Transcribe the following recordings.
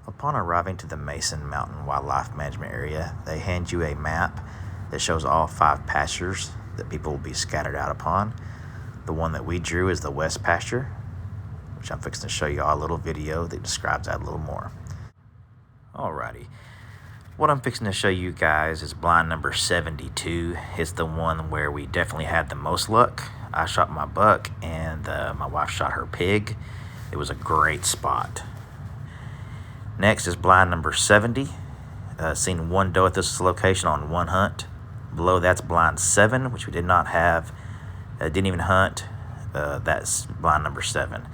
Upon arriving to the Mason Mountain Wildlife Management Area, they hand you a map that shows all 5 pastures that people will be scattered out upon. The one that we drew is the West Pasture, which I'm fixing to show you all a little video that describes that a little more. Alrighty. What I'm fixing to show you guys is blind number 72. It's the one where we definitely had the most luck. I shot my buck and my wife shot her pig. It was a great spot. Next is blind number 70. Seen one doe at this location on one hunt. Below that's blind 7, which we did not have. Didn't even hunt. That's blind number 7.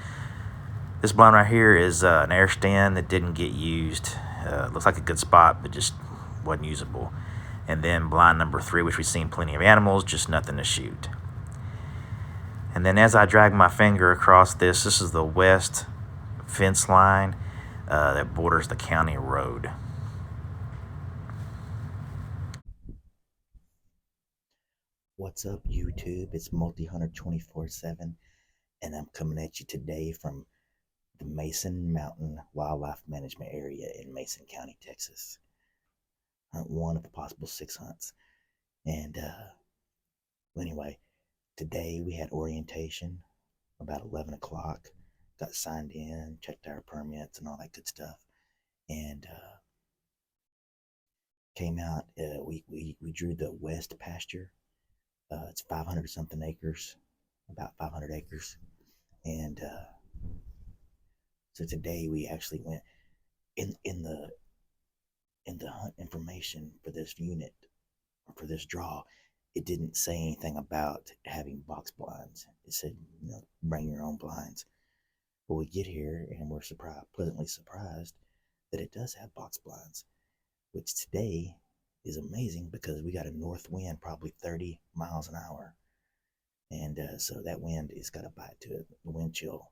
This blind right here is an air stand that didn't get used. Looks like a good spot, but just wasn't usable. And then blind number 3, which we've seen plenty of animals, just nothing to shoot. And then as I drag my finger across this is the west fence line that borders the county road. What's up, YouTube? It's Multi-Hunter 24/7, and I'm coming at you today from the Mason Mountain Wildlife Management Area in Mason County, Texas. Hunt 1 of the possible 6 hunts. And anyway, today we had orientation about 11 o'clock. Got signed in, checked our permits and all that good stuff. And came out, we drew the West Pasture. It's 500 something acres, about 500 acres. And so today we actually went in the hunt information for this unit, or for this draw. It didn't say anything about having box blinds. It said, bring your own blinds. Well, we get here and we're pleasantly surprised that it does have box blinds, which today is amazing because we got a north wind, probably 30 miles an hour. And so that wind has got a bite to it, the wind chill.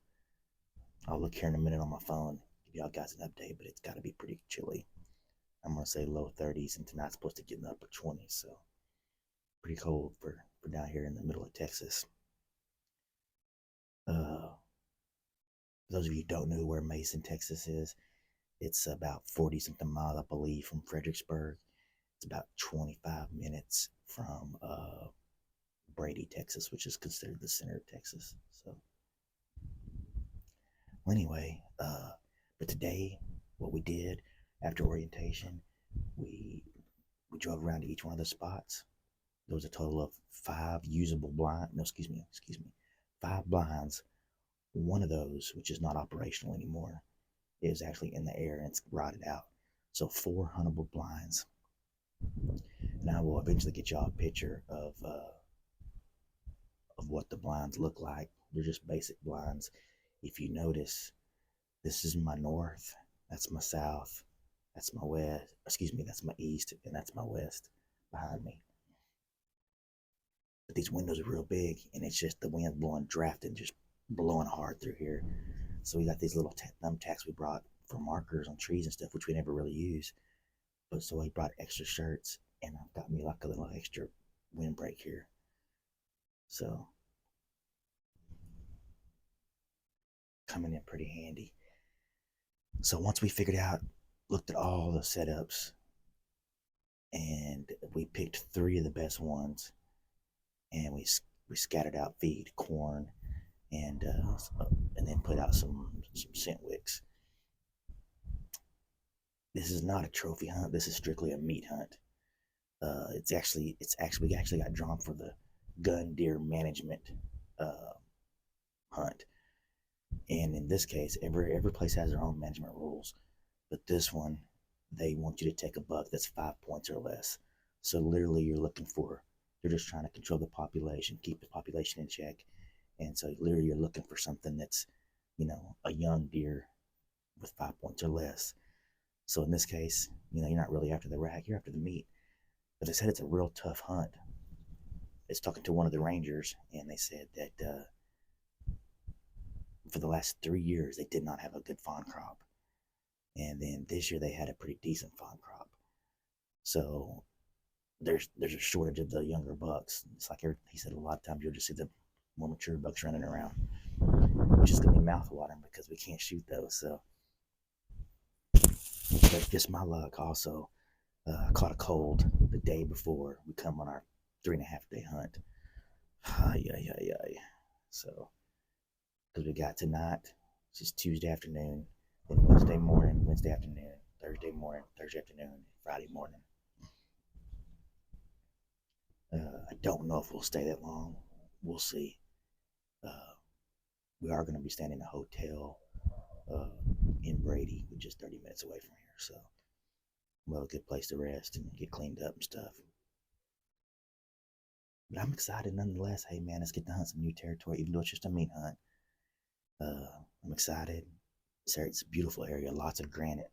I'll look here in a minute on my phone, give y'all guys an update, but it's got to be pretty chilly. I'm going to say low 30s, and tonight's supposed to get in the upper 20s, so pretty cold for down here in the middle of Texas. For those of you who don't know where Mason, Texas is, it's about 40 something miles, I believe, from Fredericksburg. It's about 25 minutes from Brady, Texas, which is considered the center of Texas. So, well, anyway, but today, what we did after orientation, we drove around to each one of the spots. There was a total of 5 usable blinds. No, excuse me, 5 blinds. One of those, which is not operational anymore, is actually in the air and it's rotted out. So 4 huntable blinds. And I will eventually get y'all a picture of what the blinds look like. They're just basic blinds. If you notice, this is my north, that's my south, that's my west, that's my east, and that's my west behind me. But these windows are real big, and it's just the wind blowing, drafting, just blowing hard through here. So we got these little thumbtacks we brought for markers on trees and stuff, which we never really use. But so I brought extra shirts, and I've got me like a little extra windbreak here. So coming in pretty handy. So once we figured out, looked at all the setups, and we picked 3 of the best ones, and we scattered out feed, corn, and then put out some scent wicks. This is not a trophy hunt. This is strictly a meat hunt. We actually got drawn for the gun deer management hunt. And in this case, every place has their own management rules. But this one, they want you to take a buck that's 5 points or less. So literally they're just trying to control the population, keep the population in check. And so literally you're looking for something that's, a young deer with 5 points or less. So in this case, you're not really after the rack, you're after the meat. But they said it's a real tough hunt. I was talking to one of the rangers, and they said that for the last 3 years, they did not have a good fawn crop. And then this year they had a pretty decent fawn crop. So there's a shortage of the younger bucks. It's like he said, a lot of times you'll just see the more mature bucks running around, which is going to be mouth watering because we can't shoot those. So But just my luck also. I caught a cold the day before we come on our 3.5 day hunt. Ay, ay, ay, ay. So, because we got tonight, it's just Tuesday afternoon, then Wednesday morning, Wednesday afternoon, Thursday morning, Thursday afternoon, Friday morning. I don't know if we'll stay that long. We'll see. Uh, we are going to be staying in a hotel uh, in Brady, which is 30 minutes away from here. So we'll have a good place to rest and get cleaned up and stuff. But I'm excited nonetheless. Hey man, let's get to hunt some new territory, even though it's just a meat hunt. I'm excited. It's a beautiful area, lots of granite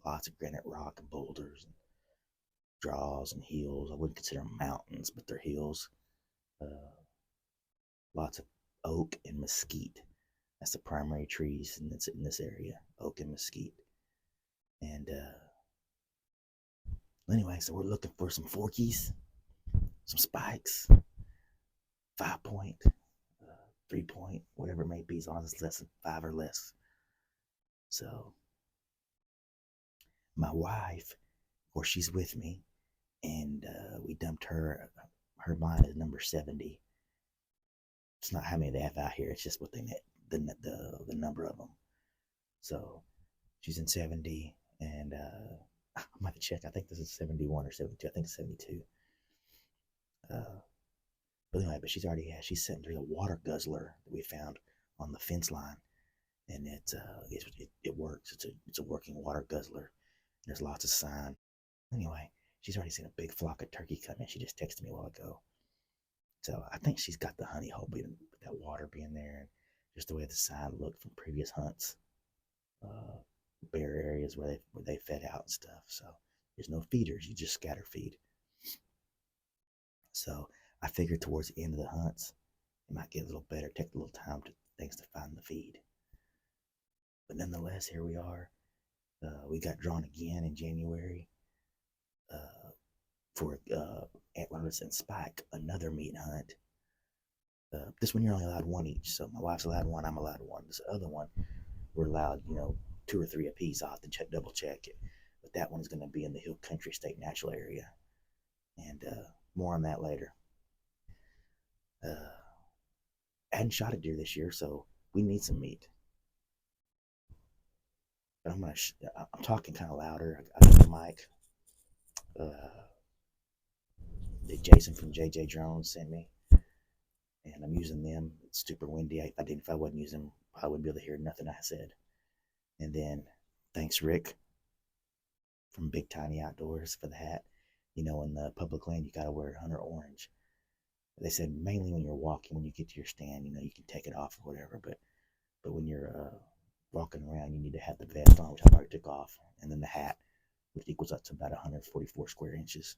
rock and boulders and draws and hills. I wouldn't consider them mountains, but they're hills. Uh, Lots of oak and mesquite. That's the primary trees in this area, oak and mesquite. And anyway, so we're looking for some forkies, some spikes, 5 point, 3 point, whatever it may be, as long as it's less than 5 or less. So my wife, of course, she's with me, and we dumped her. Her line is number 70. It's not how many they have out here. It's just what they net, the number of them. So she's in 70, and I'm gonna have to check. I think this is 71 or 72. I think it's 72. But anyway, but she's sitting through a water guzzler that we found on the fence line, and it works. It's a working water guzzler. There's lots of sign. Anyway, she's already seen a big flock of turkey come in. She just texted me a while ago. So I think she's got the honey hole being that water being there, and just the way the sign looked from previous hunts, bare areas where they fed out and stuff. So there's no feeders; you just scatter feed. So I figured towards the end of the hunts, it might get a little better, take a little time to things to find the feed. But nonetheless, here we are. We got drawn again in January for antlers and spike, another meat hunt. This one you're only allowed one each. So my wife's allowed one, I'm allowed one. This other one, we're allowed, 2 or 3 apiece. I'll have to double check it. But that one is going to be in the Hill Country State Natural Area. And more on that later. I hadn't shot a deer this year, so we need some meat. But I'm talking kind of louder. I got the mic. That Jason from JJ Drones sent me, and I'm using them. It's super windy. If I wasn't using them, I wouldn't be able to hear nothing I said. And then thanks Rick from Big Tiny Outdoors for the hat. In the public land you gotta wear hunter orange. They said mainly when you're walking, when you get to your stand, you can take it off or whatever. But when you're walking around, you need to have the vest on, which I already took off, and then the hat, which equals up to about 144 square inches.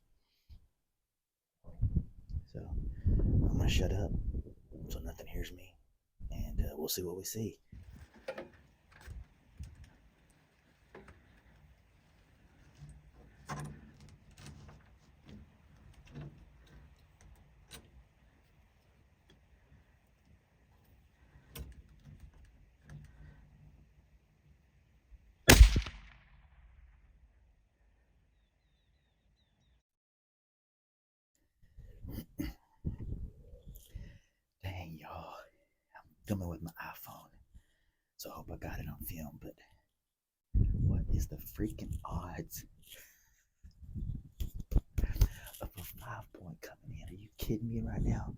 So I'm gonna shut up so nothing hears me, and we'll see what we see. Dang, y'all. I'm filming with my iPhone, so I hope I got it on film, but what is the freaking odds of a 5 point coming in? Are you kidding me right now?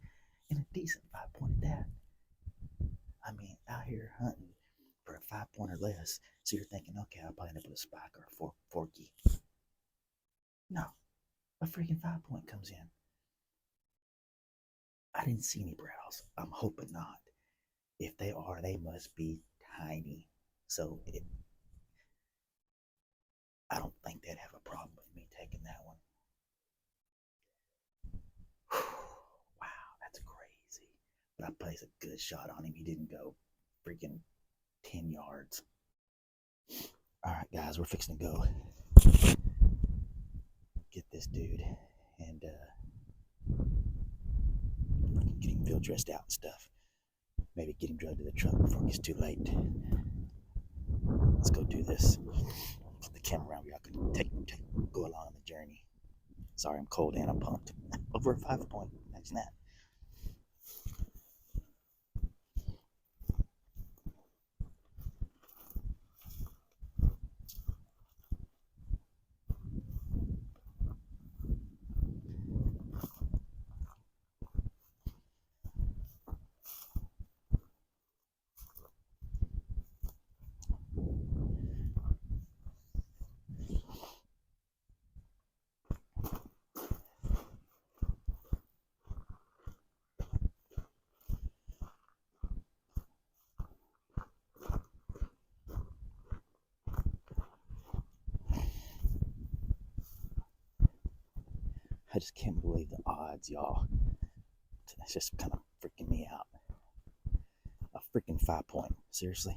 And a decent 5 point at that. I mean, out here hunting for a 5 point or less, so you're thinking, okay, I'll probably end up with a spike or a forky. No, a freaking 5 point comes in. I didn't see any browse. I'm hoping not. If they are, they must be tiny. So I don't think they'd have a problem with me taking that one. Wow, that's crazy. But I placed a good shot on him. He didn't go freaking 10 yards. All right, guys, we're fixing to go get this dude and get him field dressed out and stuff. Maybe get him drugged to the truck before it gets too late. Let's go do this. camera around where y'all can go along on the journey. Sorry, I'm cold and I'm pumped. Over a 5 point. Imagine that. I just can't believe the odds, y'all. It's just kind of freaking me out. A freaking 5 point. Seriously?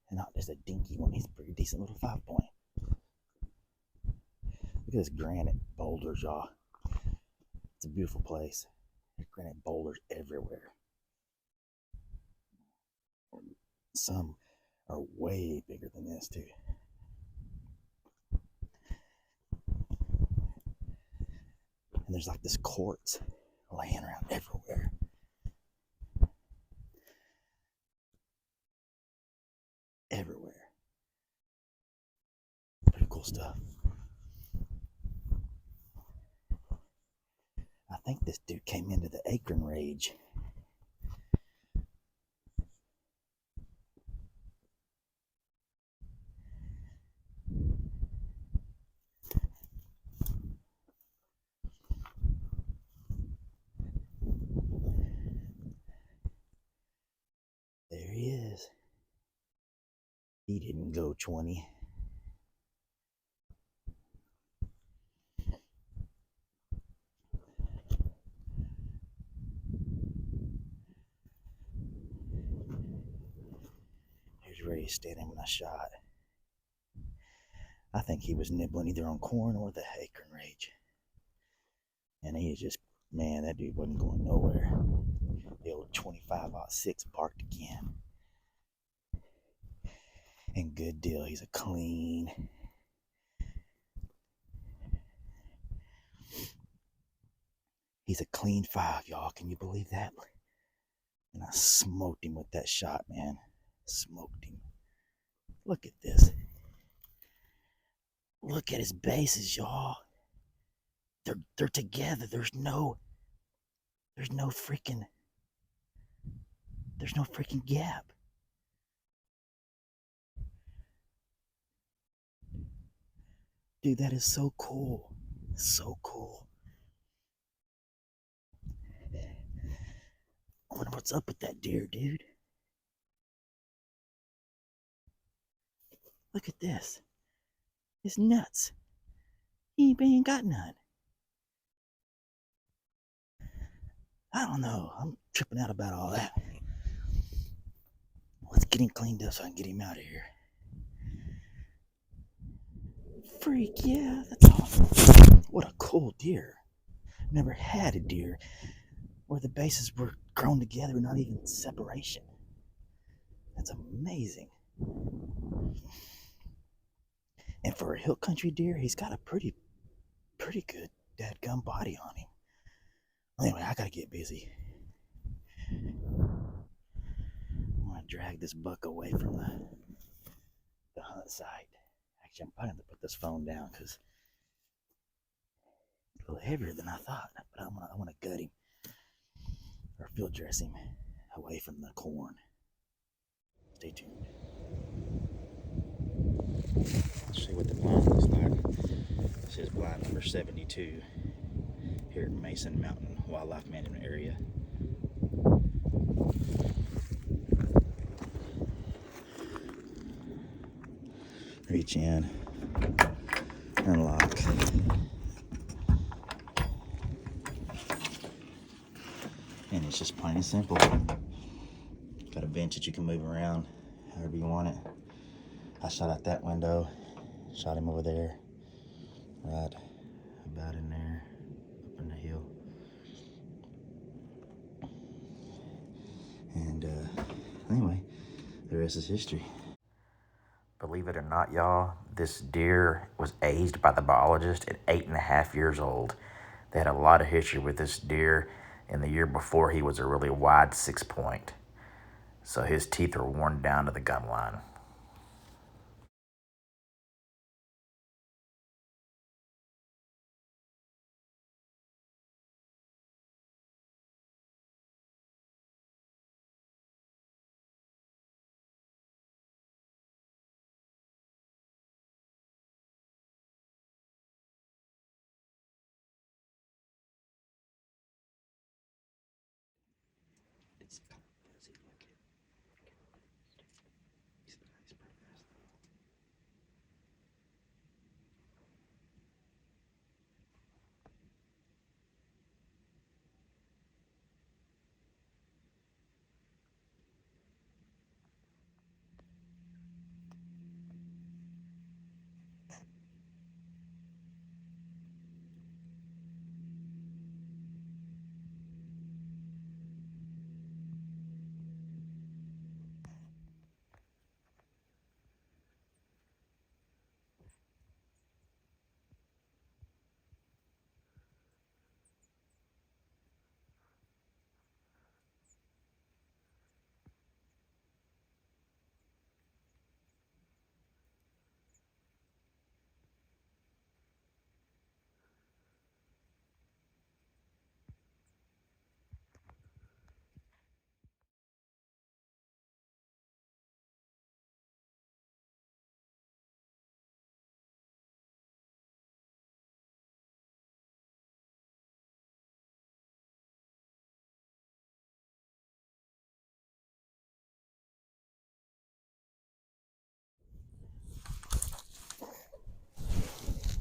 And not just a dinky one. He's a pretty decent little 5 point. Look at this granite boulders, y'all. It's a beautiful place. There's granite boulders everywhere. Some are way bigger than this, too. And there's like this quartz laying around everywhere. Everywhere. Pretty cool stuff. I think this dude came into the Akron Rage. There he is. He didn't go 20. Here's Ray standing when I shot. I think he was nibbling either on corn or the Akron Rage. And he is just, man, that dude wasn't going nowhere. The old 25-06 barked again. And good deal, he's a clean. He's a clean 5, y'all. Can you believe that? And I smoked him with that shot, man. Smoked him. Look at this. Look at his bases, y'all. They're together. There's no freaking gap. Dude, that is so cool. So cool. I wonder what's up with that deer, dude. Look at this. It's nuts. He ain't got none. I don't know. I'm tripping out about all that. Let's get him cleaned up so I can get him out of here. Freak, yeah, that's awesome. What a cool deer. Never had a deer where the bases were grown together, not even separation. That's amazing. And for a hill country deer, he's got a pretty good dadgum body on him. Anyway, I gotta get busy. I'm gonna drag this buck away from the hunt site. Actually, I'm probably gonna put this phone down because it's a little heavier than I thought. But I want to gut him or field dress him away from the corn. Stay tuned. I'll show you what the blind looks like. This is blind number 72 here at MASON Mountain Wildlife Management Area. Reach in, unlock. And it's just plain and simple. Got a bench that you can move around however you want it. I shot out that window, shot him over there, right about in there, up in the hill. And anyway, the rest is history. Believe it or not, y'all, this deer was aged by the biologist at 8.5 years old. They had a lot of history with this deer. In the year before, he was a really wide 6 point. So his teeth are worn down to the gum line. It's kind of fuzzy looking. He's pretty nice though.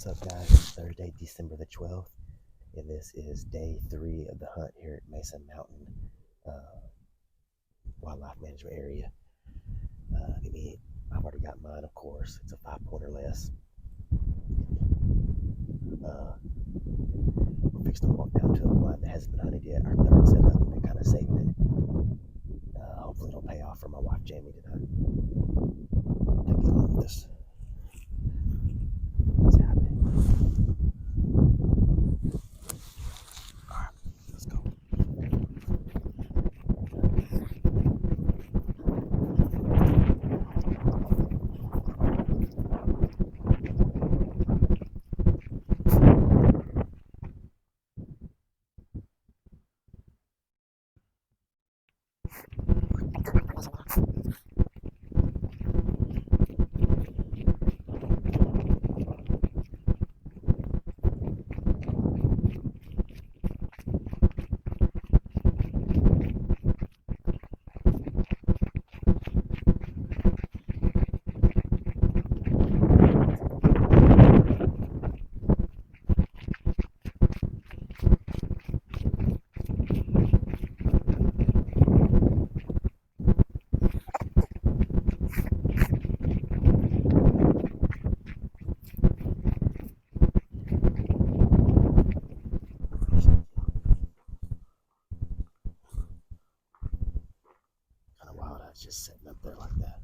What's up, guys? It's Thursday, December the 12th, and this is day 3 of the hunt here at Mason Mountain Wildlife Management Area. I've already got mine, of course. It's a 5 point or less. We're fixing to walk down to a blind that hasn't been hunted yet. Our third setup, and kind of saving it. Hopefully it'll pay off for my wife Jamie tonight. Take it along with us. What's happening? Alright, let's go. Kind of wild, I was just sitting up there like that.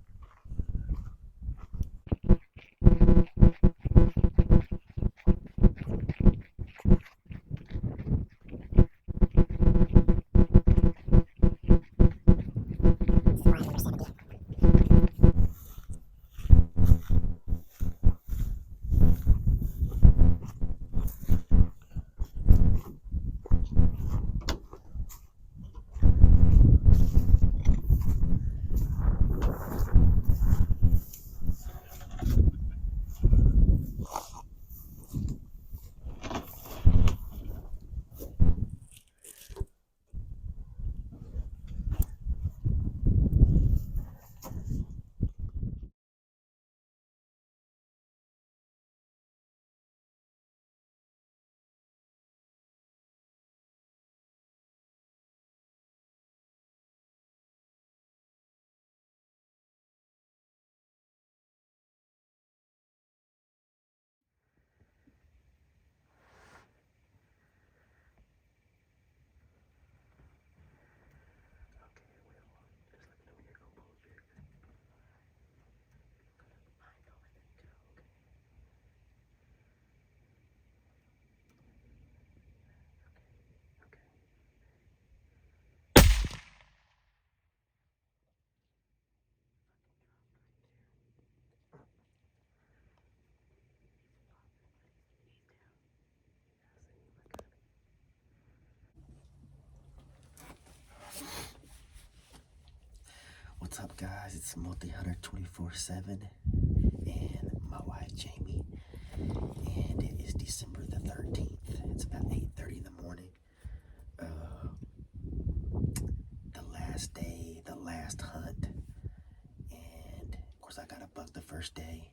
up, guys? It's Multi-Hunter 24/7 and my wife Jamie, and it is December the 13th. It's about 8:30 in the morning. The last day, the last hunt, and of course I got a buck the first day.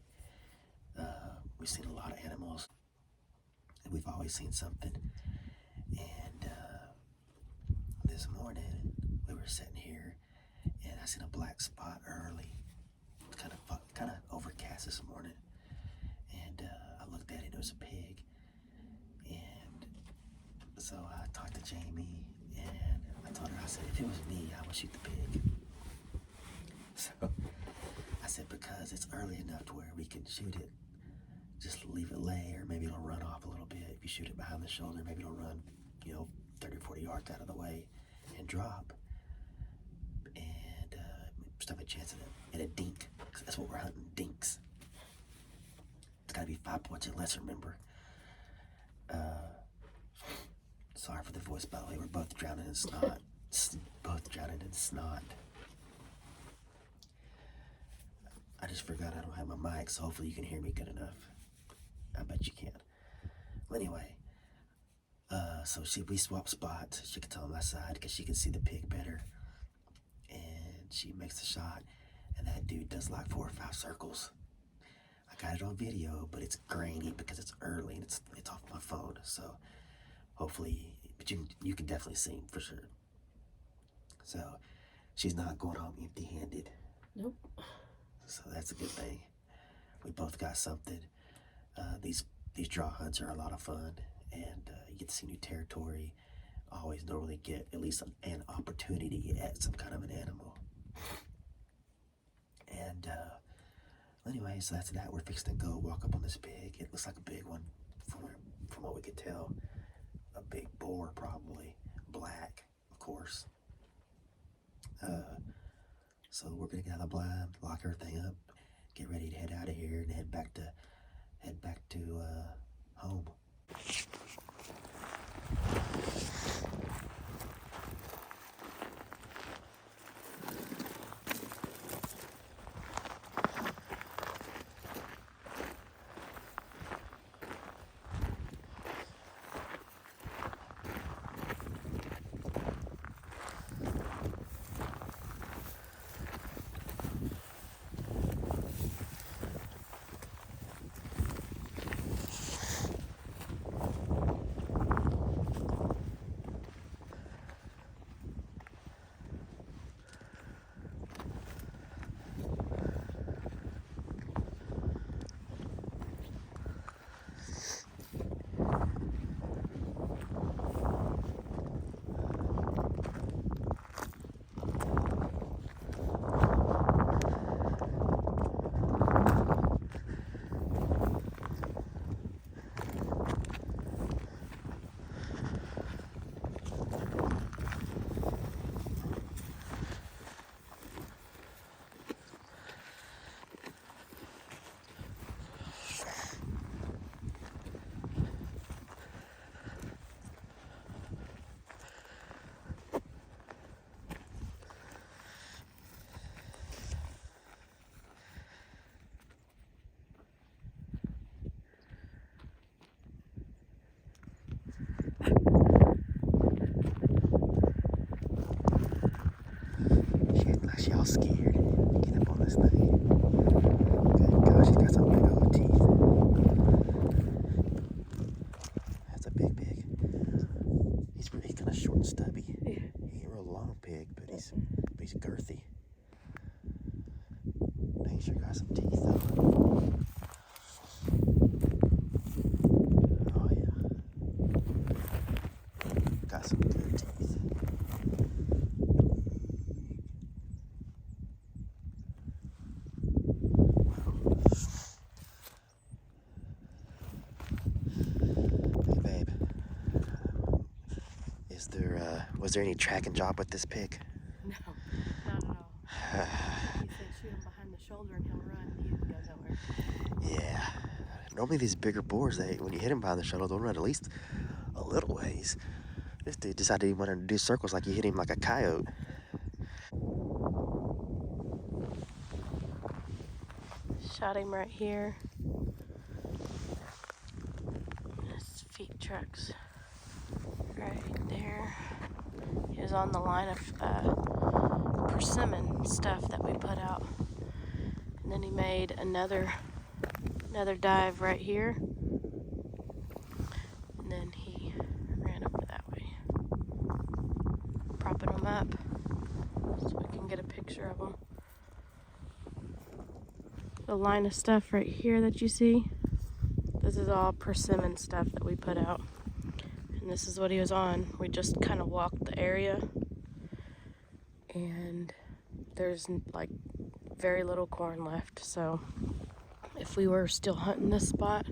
We've seen a lot of animals, and we've always seen something. And this morning we were sitting here, and I seen a black spot early. Kind of overcast this morning, and I looked at it. It was a pig, and so I talked to Jamie, and I told her, I said, if it was me, I would shoot the pig. So I said, because it's early enough to where we can shoot it, just leave it lay, or maybe it'll run off a little bit. If you shoot it behind the shoulder, maybe it'll run, 30, 40 yards out of the way and drop. And just have a chance at a dink. That's what we're hunting, dinks. It's gotta be 5 points or less, remember. Sorry for the voice, by the way. We're both drowning in snot. I just forgot I don't have my mic, so hopefully you can hear me good enough. I bet you can. Well, anyway, so we swapped spots. She could tell on my side because she can see the pig better. And she makes the shot, and that dude does like 4 or 5 circles. I got it on video, but it's grainy because it's early and it's off my phone. So hopefully, but you can definitely see him for sure. So she's not going home empty-handed. Nope. So that's a good thing. We both got something. These draw hunts are a lot of fun, and you get to see new territory. Always normally get at least an opportunity at some kind of an animal. And anyway, so that's that. We're fixing to go walk up on this pig. It looks like a big one from what we could tell. A big boar, probably. Black, of course. So we're gonna get out of the blind, lock everything up, get ready to head out of here and head back to home. She all scared. Get up on this thing. Good gosh, she's got some big old teeth. That's a big pig. He's kind of short and stubby. Yeah. He ain't a real long pig, but he's girthy. He sure got some teeth though. Oh yeah. Got some good teeth. Was there any tracking job with this pig? No, not at all. He said shoot him behind the shoulder and he'll run. He didn't go nowhere. Yeah. Normally these bigger boars, when you hit them behind the shoulder, they'll run at least a little ways. This dude decided he wanted to do circles like he hit him like a coyote. Shot him right here. His feet tracks right there. He was on the line of persimmon stuff that we put out. And then he made another dive right here. And then he ran over that way. Propping him up so we can get a picture of him. The line of stuff right here that you see, this is all persimmon stuff that we put out. And this is what he was on. We just kind of walked the area, and there's like very little corn left. So if we were still hunting this spot,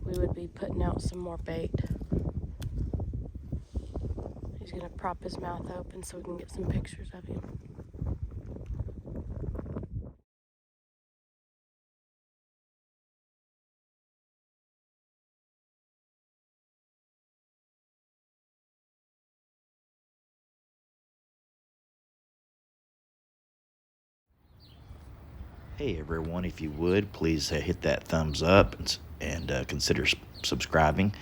we would be putting out some more bait. He's gonna prop his mouth open so we can get some pictures of him. Hey everyone, if you would, please hit that thumbs up and consider subscribing,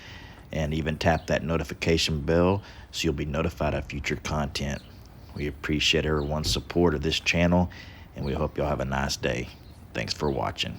and even tap that notification bell so you'll be notified of future content. We appreciate everyone's support of this channel, and we hope y'all have a nice day. Thanks for watching.